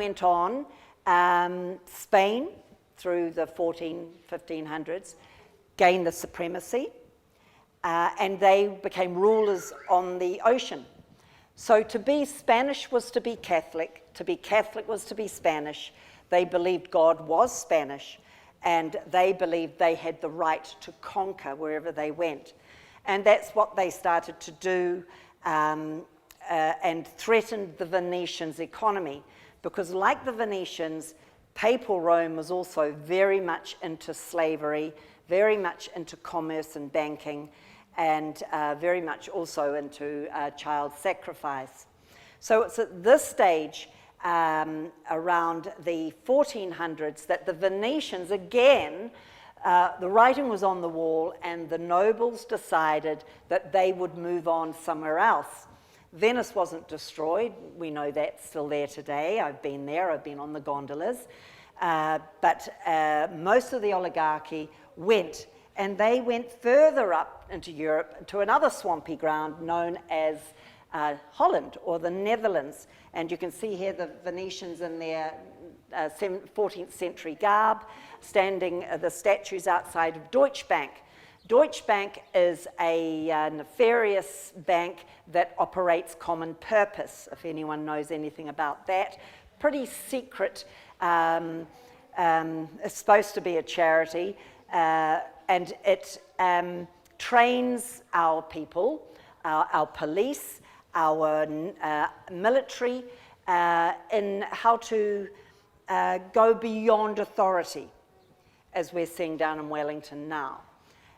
went on. Spain, through the 1500s, gained the supremacy, and they became rulers on the ocean. So to be Spanish was to be Catholic was to be Spanish. They believed God was Spanish, and they believed they had the right to conquer wherever they went. And that's what they started to do, and threatened the Venetians' economy, because like the Venetians, Papal Rome was also very much into slavery, very much into commerce and banking, and very much also into child sacrifice. So it's at this stage, around the 1400s, that the Venetians, again, the writing was on the wall, and the nobles decided that they would move on somewhere else. Venice wasn't destroyed. We know that's still there today. I've been there. I've been on the gondolas. But most of the oligarchy went, and they went further up into Europe to another swampy ground known as Holland, or the Netherlands. And you can see here the Venetians in their 14th century garb, standing the statues outside of Deutsche Bank. Deutsche Bank is a nefarious bank that operates common purpose, if anyone knows anything about that. Pretty secret. It's supposed to be a charity, and it trains our people, our police, our military, in how to go beyond authority, as we're seeing down in Wellington now.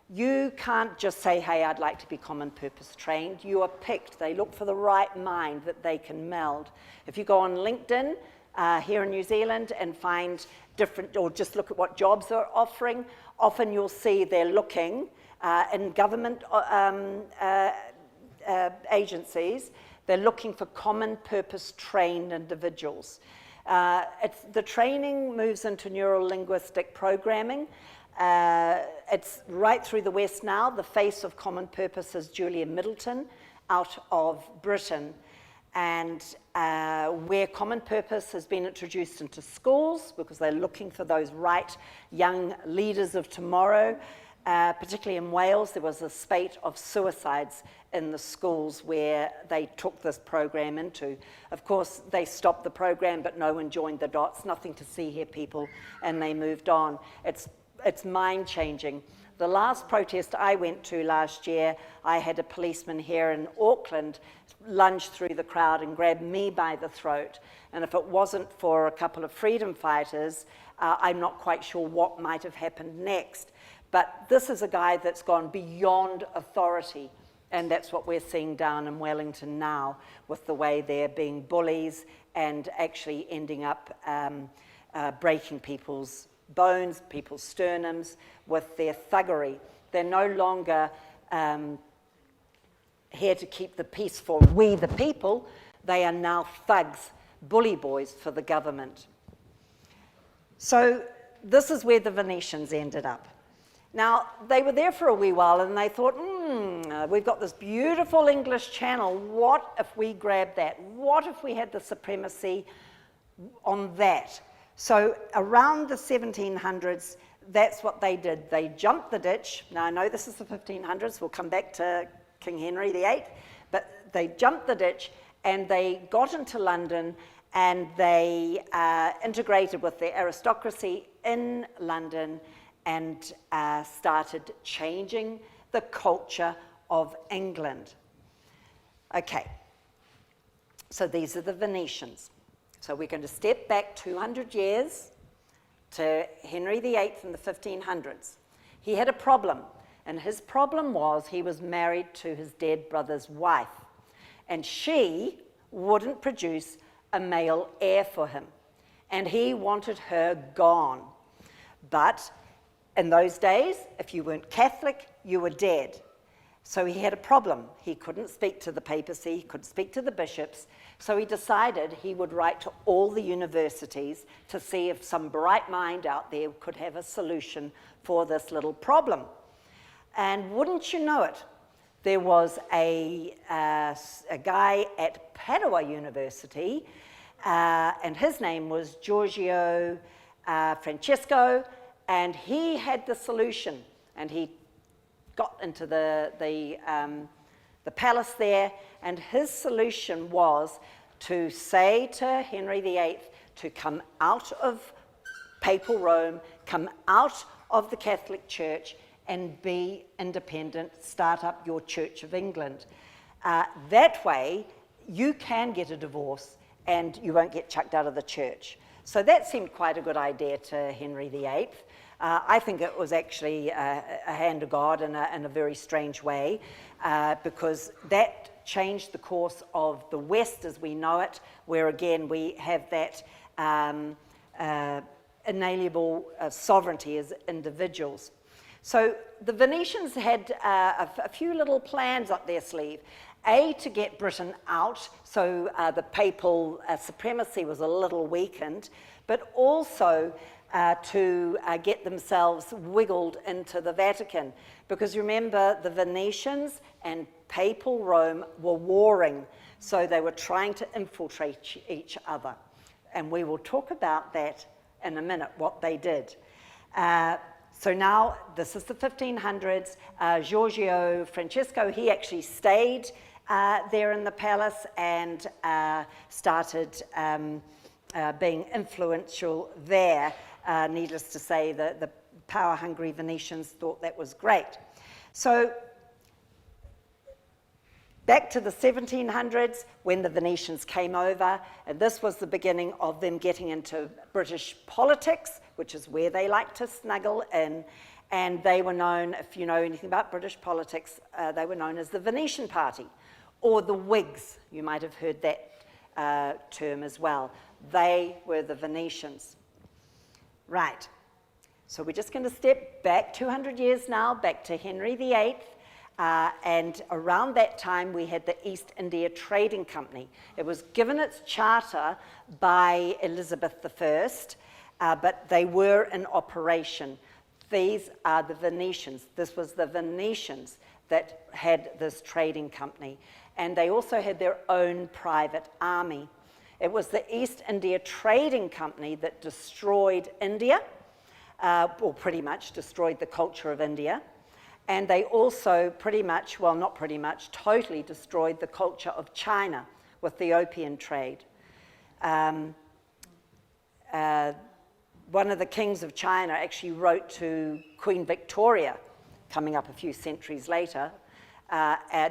You can't just say, hey, I'd like to be common purpose trained. You are picked. They look for the right mind that they can meld. If you go on LinkedIn here in New Zealand and find different, or just look at what jobs they're offering, often you'll see they're looking in government agencies, they're looking for common purpose trained individuals. The training moves into neuro-linguistic programming. It's right through the West now. The face of common purpose is Julia Middleton out of Britain. And where common purpose has been introduced into schools, because they're looking for those right young leaders of tomorrow, particularly in Wales, there was a spate of suicides in the schools where they took this program into. Of course, they stopped the program, but no one joined the dots. Nothing to see here, people, and they moved on. It's mind-changing. The last protest I went to last year, I had a policeman here in Auckland lunge through the crowd and grab me by the throat. And if it wasn't for a couple of freedom fighters, I'm not quite sure what might have happened next. But this is a guy that's gone beyond authority, and that's what we're seeing down in Wellington now, with the way they're being bullies and actually ending up breaking people's bones, people's sternums, with their thuggery. They're no longer here to keep the peace for we the people. They are now thugs, bully boys for the government. So this is where the Venetians ended up. Now, they were there for a wee while, and they thought, we've got this beautiful English Channel. What if we grabbed that? What if we had the supremacy on that? So around the 1700s, that's what they did. They jumped the ditch. Now, I know this is the 1500s. We'll come back to King Henry VIII. But they jumped the ditch, and they got into London, and they integrated with the aristocracy in London and started changing the culture of England. Okay, so these are the Venetians. So we're going to step back 200 years to Henry VIII in the 1500s. He had a problem, and his problem was he was married to his dead brother's wife, and she wouldn't produce a male heir for him, and he wanted her gone. But in those days, if you weren't Catholic, you were dead. So he had a problem. He couldn't speak to the papacy, he couldn't speak to the bishops, so he decided he would write to all the universities to see if some bright mind out there could have a solution for this little problem. And wouldn't you know it, there was a guy at Padua University and his name was Giorgio Francesco, and he had the solution, and he got into the palace there, and his solution was to say to Henry VIII to come out of papal Rome, come out of the Catholic Church, and be independent, start up your Church of England. That way, you can get a divorce and you won't get chucked out of the church. So that seemed quite a good idea to Henry VIII. I think it was actually a hand of God in a very strange way, because that changed the course of the West as we know it, where again we have that inalienable sovereignty as individuals. So the Venetians had a few little plans up their sleeve. To get Britain out, so the papal supremacy was a little weakened, but also to get themselves wiggled into the Vatican. Because remember, the Venetians and papal Rome were warring, so they were trying to infiltrate each other. And we will talk about that in a minute, what they did. So now, this is the 1500s. Giorgio Francesco, he actually stayed there in the palace and started being influential there. Needless to say, the power-hungry Venetians thought that was great. So back to the 1700s, when the Venetians came over, and this was the beginning of them getting into British politics, which is where they like to snuggle in, and they were known, if you know anything about British politics, they were known as the Venetian Party, or the Whigs. You might have heard that term as well. They were the Venetians. Right, so we're just going to step back 200 years now, back to Henry VIII, and around that time we had the East India Trading Company. It was given its charter by Elizabeth I, but they were in operation. These are the Venetians. This was the Venetians that had this trading company, and they also had their own private army. It was the East India Trading Company that destroyed India, or pretty much destroyed the culture of India. And they also pretty much, well, not pretty much, totally destroyed the culture of China with the opium trade. One of the kings of China actually wrote to Queen Victoria, coming up a few centuries later,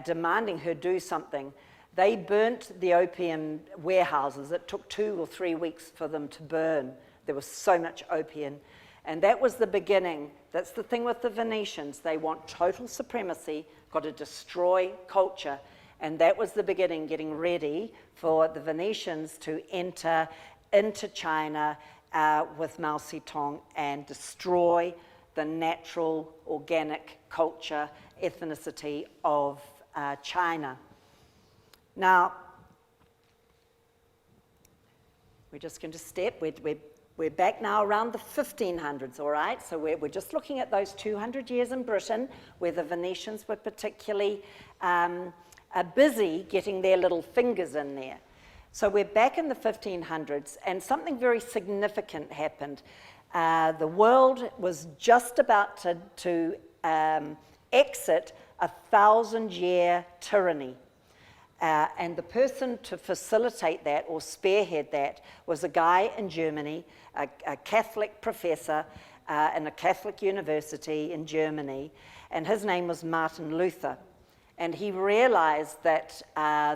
demanding her do something. They burnt the opium warehouses. It took 2 or 3 weeks for them to burn. There was so much opium. And that was the beginning. That's the thing with the Venetians. They want total supremacy, got to destroy culture. And that was the beginning, getting ready for the Venetians to enter into China with Mao Zedong and destroy the natural, organic culture, ethnicity of China. Now, we're just going to step, we're back now around the 1500s, all right? So we're just looking at those 200 years in Britain where the Venetians were particularly busy getting their little fingers in there. So we're back in the 1500s, and something very significant happened. The world was just about to exit a 1,000-year tyranny. And the person to facilitate that or spearhead that was a guy in Germany, a Catholic professor in a Catholic university in Germany, and his name was Martin Luther. And he realized that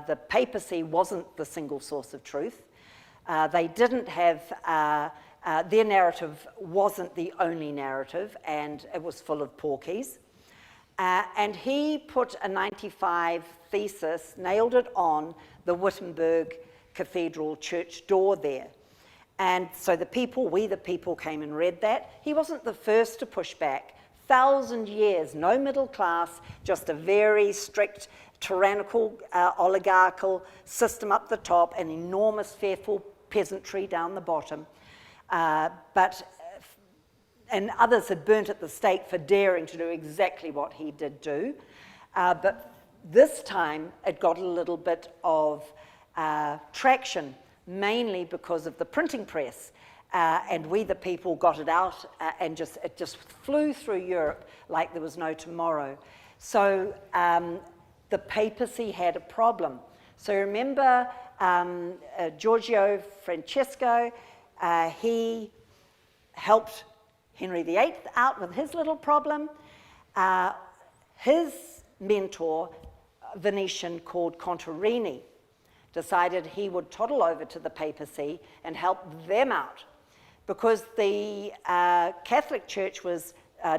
the papacy wasn't the single source of truth. They didn't have, their narrative wasn't the only narrative, and it was full of porkies. And he put a 95 thesis, nailed it on the Wittenberg Cathedral church door there. And so the people, we the people, came and read that. He wasn't the first to push back. 1,000 years, no middle class, just a very strict, tyrannical, oligarchical system up the top, an enormous, fearful peasantry down the bottom. And others had burnt at the stake for daring to do exactly what he did do. But this time, it got a little bit of traction. mainly because of the printing press. And we, the people, got it out and it just flew through Europe like there was no tomorrow. So the papacy had a problem. So remember Giorgio Francesco, he helped Henry VIII out with his little problem. His mentor, Venetian called Contarini, decided he would toddle over to the papacy and help them out because the Catholic Church was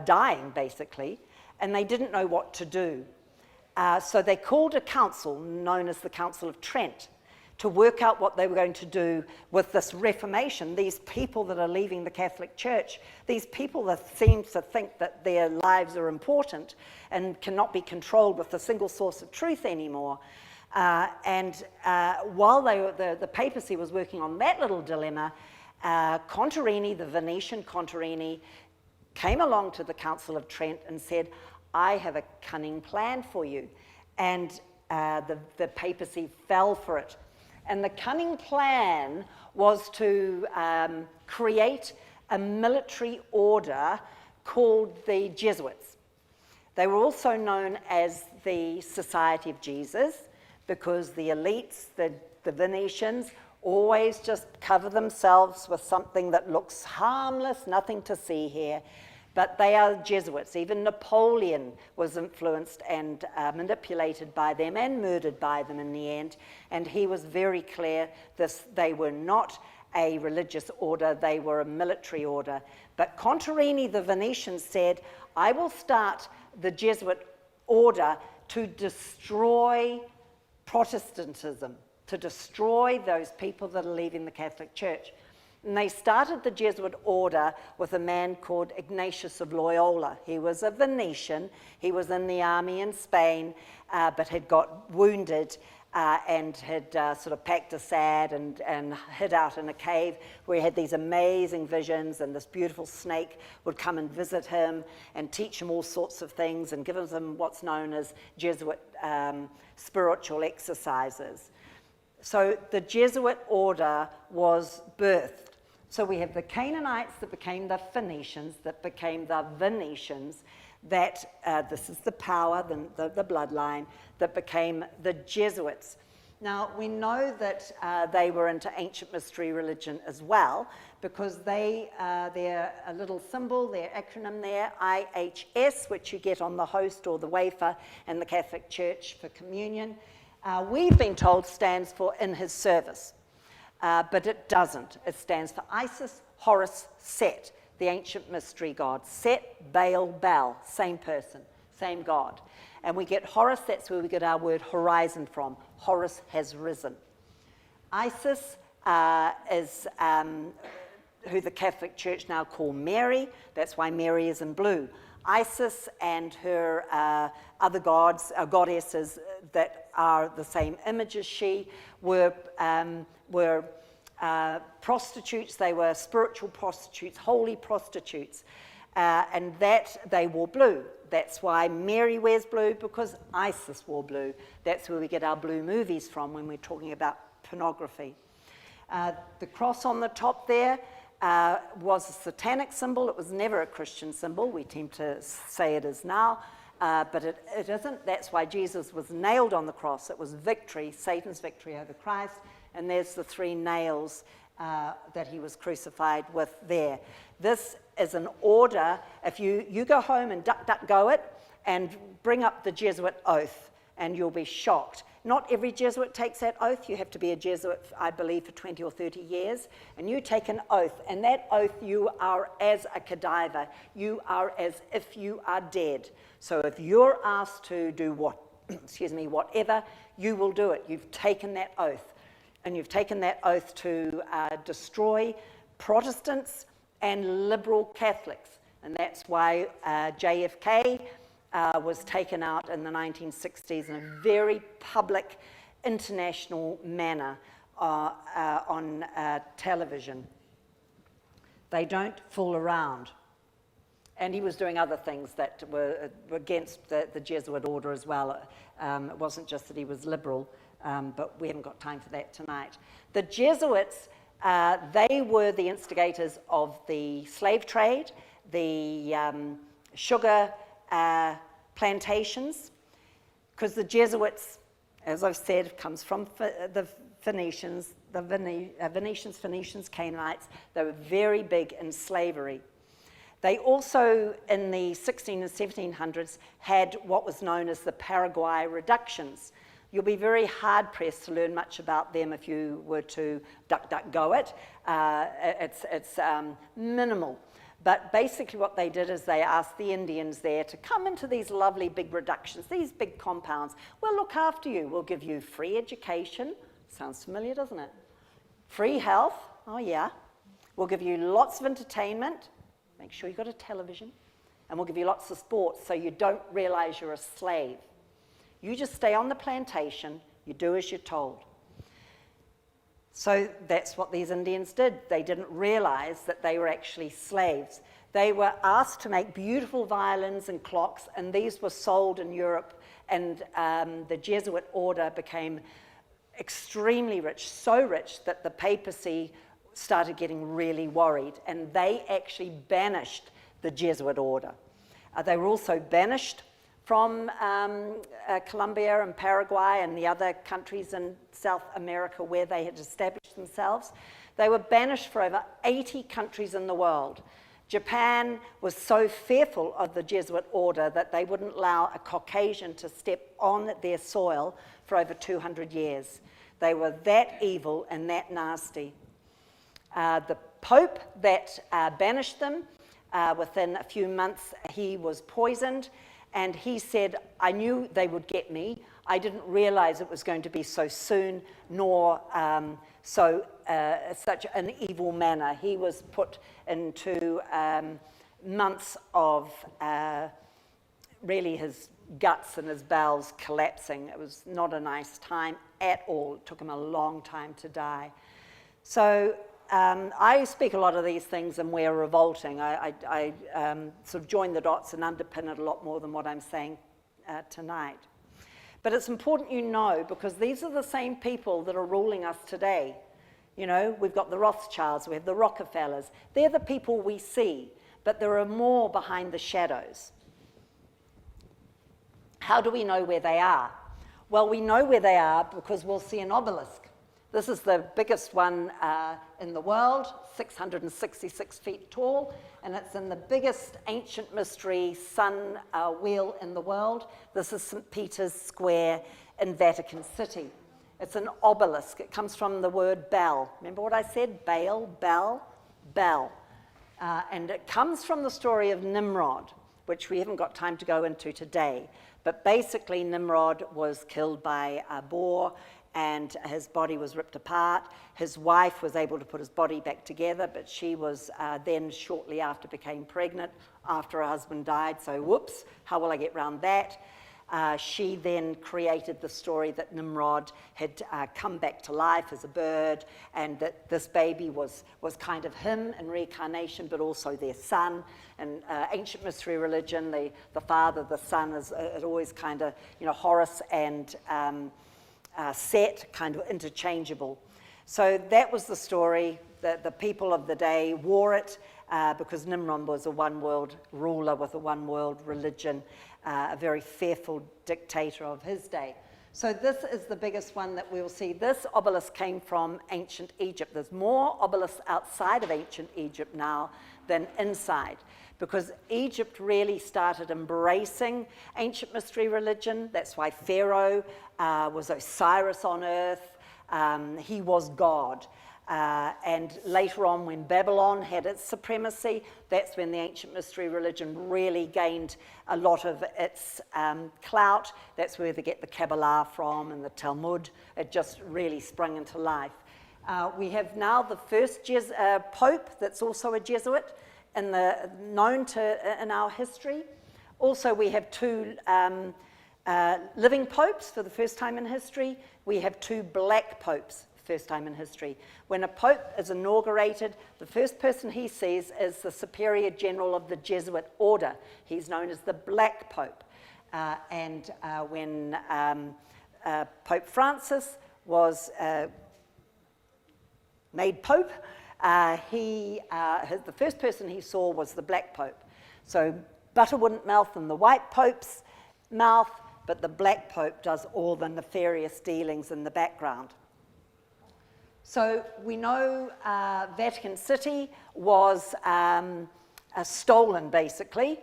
dying, basically, and they didn't know what to do. So they called a council known as the Council of Trent to work out what they were going to do with this Reformation, these people that are leaving the Catholic Church, these people that seem to think that their lives are important and cannot be controlled with a single source of truth anymore. While the papacy was working on that little dilemma, Contarini, the Venetian Contarini, came along to the Council of Trent and said, I have a cunning plan for you. And the papacy fell for it. And the cunning plan was to create a military order called the Jesuits. They were also known as the Society of Jesus because the elites, the Venetians, always just cover themselves with something that looks harmless, nothing to see here. But they are Jesuits. Even Napoleon was influenced and manipulated by them and murdered by them in the end. And he was very clear they were not a religious order, they were a military order. But Contarini, the Venetian, said, I will start the Jesuit order to destroy Protestantism, to destroy those people that are leaving the Catholic Church. And they started the Jesuit order with a man called Ignatius of Loyola. He was a Venetian. He was in the army in Spain, but had got wounded and had sort of packed a sad and hid out in a cave where he had these amazing visions, and this beautiful snake would come and visit him and teach him all sorts of things and give him what's known as Jesuit spiritual exercises. So the Jesuit order was birthed. So we have the Canaanites that became the Phoenicians, that became the Venetians, that this is the power, the bloodline, that became the Jesuits. Now, we know that they were into ancient mystery religion as well, because they're a little symbol, their acronym there, IHS, which you get on the host or the wafer in the Catholic Church for communion, we've been told stands for in his service. But it doesn't. It stands for Isis, Horus, Set, the ancient mystery god. Set, Baal, Bel, same person, same god. And we get Horus, that's where we get our word horizon from. Horus has risen. Isis is who the Catholic Church now call Mary. That's why Mary is in blue. Isis and her other gods, goddesses that are the same image as she, were prostitutes. They were spiritual prostitutes, holy prostitutes, and that they wore blue. That's why Mary wears blue, because Isis wore blue. That's where we get our blue movies from when we're talking about pornography. The cross on the top there was a satanic symbol. It was never a Christian symbol. We tend to say it is now, but it isn't. That's why Jesus was nailed on the cross. It was victory, Satan's victory over Christ, and there's the 3 nails that he was crucified with there. This is an order. If you go home and DuckDuckGo it and bring up the Jesuit oath, and you'll be shocked. Not every Jesuit takes that oath. You have to be a Jesuit, I believe, for 20 or 30 years. And you take an oath, and that oath you are as a cadaver. You are as if you are dead. So if you're asked to do whatever, you will do it. You've taken that oath. And you've taken that oath to destroy Protestants and liberal Catholics. And that's why JFK was taken out in the 1960s in a very public, international manner on television. They don't fool around. And he was doing other things that were against the Jesuit order as well. It wasn't just that he was liberal. but we haven't got time for that tonight. The Jesuits, they were the instigators of the slave trade, the sugar plantations, because the Jesuits, as I've said, comes from the Phoenicians, Phoenicians, Canaanites. They were very big in slavery. They also, in the 16 and 1700s, had what was known as the Paraguay reductions. You'll be very hard-pressed to learn much about them if you were to duck-go it. It's minimal. But basically what they did is they asked the Indians there to come into these lovely big reductions, these big compounds. We'll look after you. We'll give you free education. Sounds familiar, doesn't it? Free health. Oh, yeah. We'll give you lots of entertainment. Make sure you've got a television. And we'll give you lots of sports so you don't realize you're a slave. You just stay on the plantation. You do as you're told. So that's what these Indians did. They didn't realize that they were actually slaves. They were asked to make beautiful violins and clocks, and these were sold in Europe, and the Jesuit order became extremely rich, so rich that the papacy started getting really worried, and they actually banished the Jesuit order. They were also banished from Colombia and Paraguay and the other countries in South America where they had established themselves. They were banished for over 80 countries in the world. Japan was so fearful of the Jesuit order that they wouldn't allow a Caucasian to step on their soil for over 200 years. They were that evil and that nasty. The Pope that banished them, within a few months, he was poisoned. And he said, I knew they would get me. I didn't realize it was going to be so soon, nor such an evil manner. He was put into months of really his guts and his bowels collapsing. It was not a nice time at all. It took him a long time to die. So I speak a lot of these things and We Are Revolting. I sort of join the dots and underpin it a lot more than what I'm saying tonight. But it's important you know, because these are the same people that are ruling us today. You know, we've got the Rothschilds, we have the Rockefellers. They're the people we see, but there are more behind the shadows. How do we know where they are? Well, we know where they are because we'll see an obelisk. This is the biggest one in the world, 666 feet tall, and it's in the biggest ancient mystery sun wheel in the world. This is St. Peter's Square in Vatican City. It's an obelisk. It comes from the word bell. Remember what I said? Baal, bell, bell. And it comes from the story of Nimrod, which we haven't got time to go into today. But basically, Nimrod was killed by a boar, and his body was ripped apart. His wife was able to put his body back together, but she was then shortly after became pregnant after her husband died. So whoops, how will I get around that? She then created the story that Nimrod had come back to life as a bird, and that this baby was kind of him in reincarnation, but also their son. And ancient mystery religion, the father, the son is always kind of, you know, Horus and Set, kind of interchangeable. So that was the story. The people of the day wore it because Nimrod was a one-world ruler with a one-world religion, a very fearful dictator of his day. So this is the biggest one that we'll see. This obelisk came from ancient Egypt. There's more obelisks outside of ancient Egypt now than inside, because Egypt really started embracing ancient mystery religion. That's why Pharaoh was Osiris on earth. He was God. And later on, when Babylon had its supremacy, that's when the ancient mystery religion really gained a lot of its clout. That's where they get the Kabbalah from and the Talmud. It just really sprung into life. We have now the first Pope that's also a Jesuit known in our history. Also, we have two living popes for the first time in history. We have two black popes, first time in history. When a pope is inaugurated, the first person he sees is the superior general of the Jesuit order. He's known as the Black Pope. When Pope Francis was made Pope, the first person he saw was the Black Pope. So butter wouldn't melt in the White Pope's mouth, but the Black Pope does all the nefarious dealings in the background. So we know Vatican City was stolen, basically,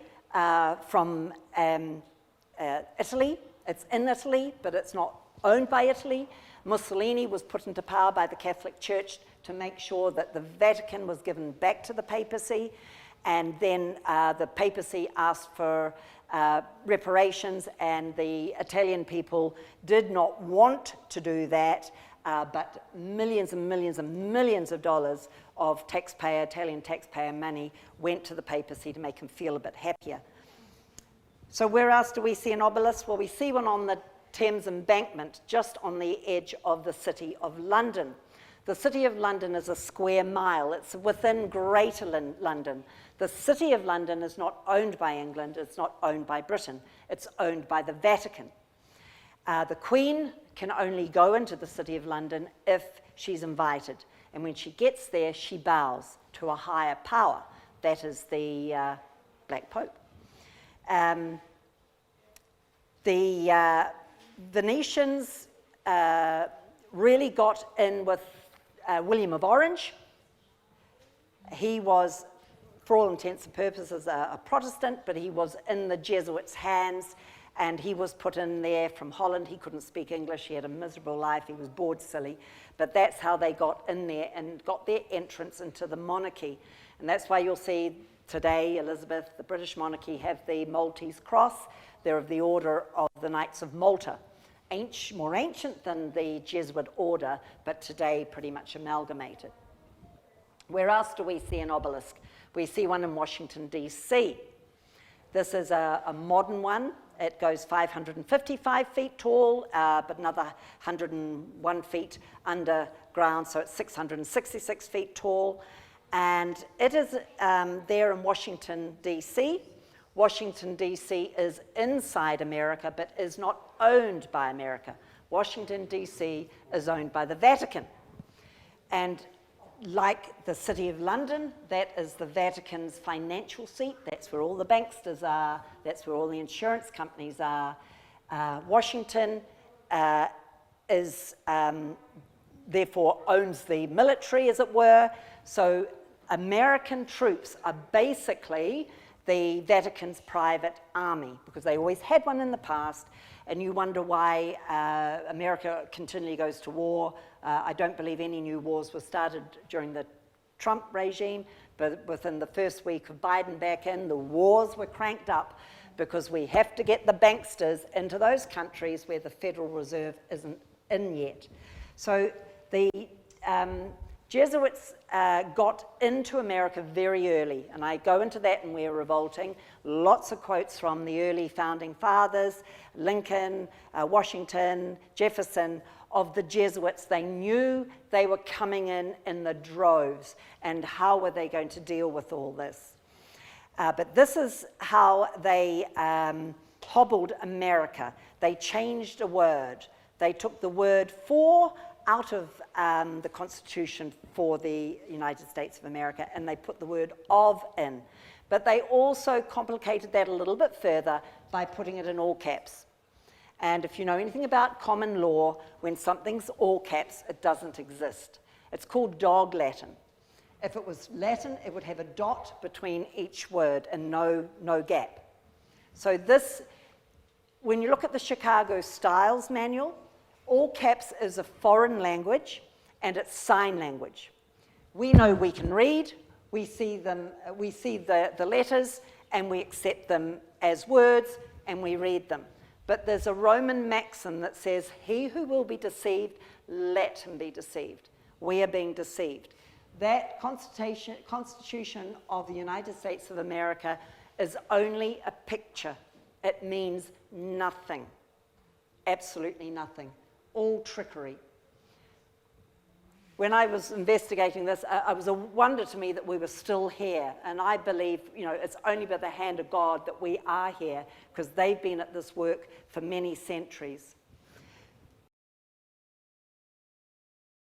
from Italy. It's in Italy, but it's not owned by Italy. Mussolini was put into power by the Catholic Church to make sure that the Vatican was given back to the papacy, and then the papacy asked for reparations, and the Italian people did not want to do that, but millions and millions and millions of dollars of Italian taxpayer money went to the papacy to make them feel a bit happier. So where else do we see an obelisk? Well, we see one on the Thames embankment, just on the edge of the City of London. The City of London is a square mile. It's within Greater London. The City of London is not owned by England. It's not owned by Britain. It's owned by the Vatican. The Queen can only go into the City of London if she's invited. And when she gets there, she bows to a higher power. That is the Black Pope. The Venetians really got in with William of Orange. He was, for all intents and purposes, a Protestant, but he was in the Jesuits' hands, and he was put in there from Holland. He couldn't speak English. He had a miserable life. He was bored silly. But that's how they got in there and got their entrance into the monarchy. And that's why you'll see today, Elizabeth, the British monarchy, have the Maltese cross. They're of the Order of the Knights of Malta. More ancient than the Jesuit order, but today pretty much amalgamated. Where else do we see an obelisk? We see one in Washington, D.C. This is a modern one. It goes 555 feet tall, but another 101 feet underground, so it's 666 feet tall. And it is there in Washington, D.C. Washington, D.C. is inside America, but is not owned by America. Washington, D.C. is owned by the Vatican. And like the City of London, that is the Vatican's financial seat. That's where all the banksters are. That's where all the insurance companies are. Washington therefore owns the military, as it were. So American troops are basically the Vatican's private army, because they always had one in the past, and you wonder why America continually goes to war. I don't believe any new wars were started during the Trump regime, but within the first week of Biden back in, the wars were cranked up because we have to get the banksters into those countries where the Federal Reserve isn't in yet. So the Jesuits got into America very early, and I go into that in We Are Revolting. Lots of quotes from the early founding fathers, Lincoln, Washington, Jefferson, of the Jesuits. They knew they were coming in the droves, and how were they going to deal with all this? But this is how they hobbled America. They changed a word. They took the word "for" out of the Constitution for the United States of America, and they put the word "of" in. But they also complicated that a little bit further by putting it in all caps. And if you know anything about common law, when something's all caps, it doesn't exist. It's called dog Latin. If it was Latin, it would have a dot between each word and no gap. So this, when you look at the Chicago Styles Manual, all caps is a foreign language, and it's sign language. We know we can read, we see them, we see the letters, and we accept them as words, and we read them. But there's a Roman maxim that says, "He who will be deceived, let him be deceived." We are being deceived. That Constitution of the United States of America is only a picture. It means nothing, absolutely nothing. All trickery. When I was investigating this, it was a wonder to me that we were still here. And I believe, it's only by the hand of God that we are here, because they've been at this work for many centuries.